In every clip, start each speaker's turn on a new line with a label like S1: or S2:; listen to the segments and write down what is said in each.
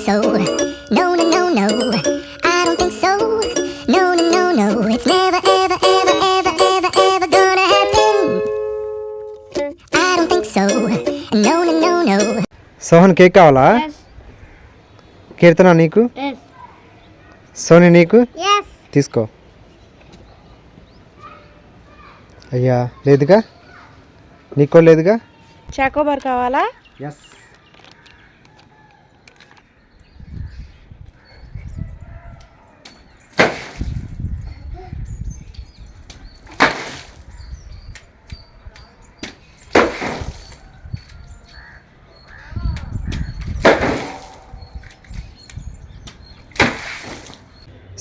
S1: so. No, no, no, no. I don't think so. No, no, no, no. It's never, ever, ever, ever, ever, ever gonna happen. I don't think so. No, no, no, no.
S2: Sohan cake కావాలా?
S3: Yes.
S2: కీర్తన నీకు?
S3: Yes.
S2: Soni నీకు?
S3: Yes.
S2: తీసుకో. అయ్యా లేదుగా, నీకో లేదుగా.
S3: Choco Bar కావాలా?
S2: Yes.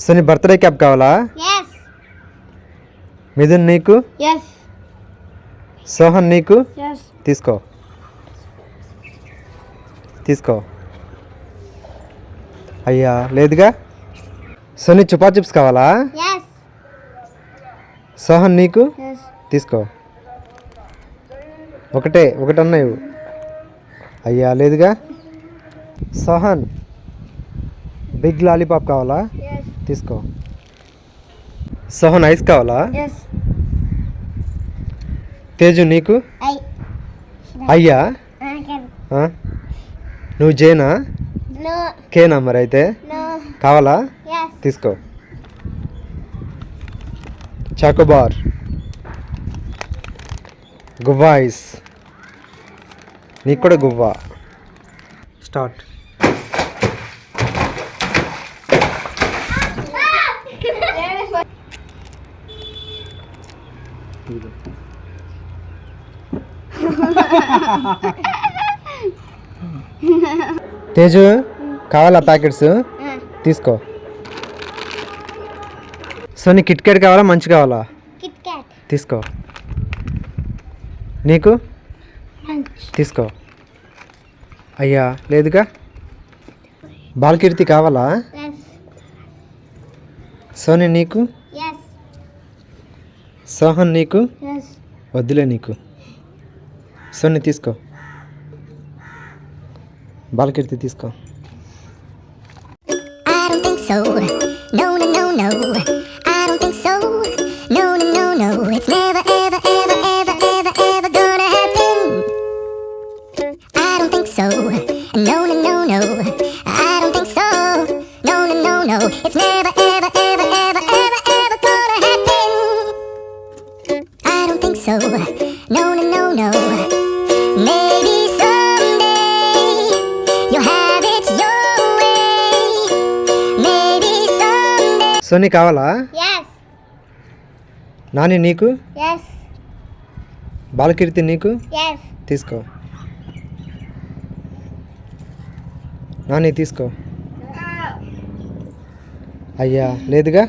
S2: Soni birthday cap కావాలా?
S3: Yes.
S2: మిథున్ నీకు?
S3: Yes.
S2: సోహన్ నీకు?
S3: Yes.
S2: తీసుకో. తీసుకో. అయ్యా లేదుగా. సోని చుపా చిప్స్ కావాలా?
S3: Yes.
S2: సోహన్ నీకు?
S3: Yes.
S2: తీసుకో. ఒకటన్నా ఇవ్వు. అయ్యా లేదుగా. సోహన్ బిగ్ లాలీపాప్ కావాలా?
S3: Yes.
S2: తీసుకో. సోహన్ ఐస్ కావాలా?
S3: Yes.
S2: తేజు నీకు?
S3: I.
S2: అయ్యా
S3: can.
S2: ఆ? నువ్వు జేనా?
S3: No.
S2: కేనా మరి అయితే?
S3: No.
S2: కావాలా?
S3: Yes.
S2: తీసుకో. చాకోబార్, గువ్వా ఐస్, నీకు కూడా గువ్వా. స్టార్ట్. తేజు కావాలా ప్యాకెట్స్? తీసుకో. సో నీ కిట్ క్యాట్ కావాలా మంచి కావాలా?
S3: Kit Kat.
S2: తీసుకో. నీకు?
S3: Lunch.
S2: తీసుకో. అయ్యా లేదుగా. బాలకీర్తి కావాలా?
S3: Yes.
S2: సోని నీకు?
S3: Yes.
S2: సోహన్ నీకు?
S3: Yes.
S2: వద్దులే నీకు. సోని తీసుకో. బాలకీర్తి తీసుకో.
S1: I don't think so. No, no, no, no. I don't think so. No, no, no, no. It's never, ever, ever, ever, ever, ever gonna happen. I don't think so. No, no, no, no. I don't think so. No, no, no, no. It's never, ever, ever, ever, ever, ever gonna happen. I don't think so. No, no, no, no. Maybe someday you'll have it your way. Maybe someday.
S2: Soni కావాలా?
S3: Yes.
S2: Nani నీకు?
S3: Yes.
S2: బాలకీర్తి నీకు?
S3: Yes.
S2: తీసుకో. నాని తీసుకో. అయ్యా లేదుగా.